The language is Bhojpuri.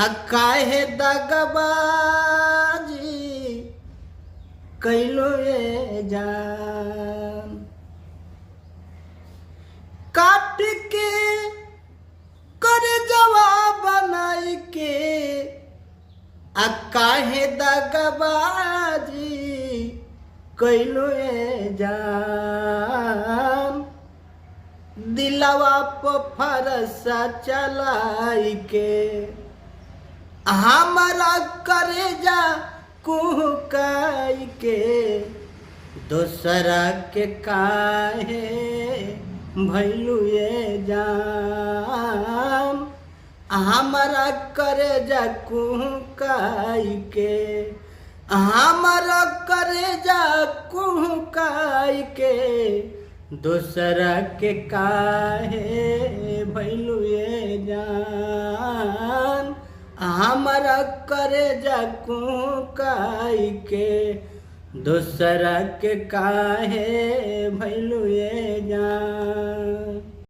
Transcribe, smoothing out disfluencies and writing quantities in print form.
काहे दगबाजी कैलो ये जान। काट के कर जवाब बनाई के काहे दगबाजी कैलो ये जान। दिलवा पर फरसा चलाई के हमारा करेजा कुहकाई के दोसरा के काहे भैलू ये जान। हमारा करेजा कुहकाई के हमारा करेजा कुहकाई के दोसरा के काहे भैलू ये जान। हमारा करेजा कुहकाई के दोसरा के काहे भैलू ये जान।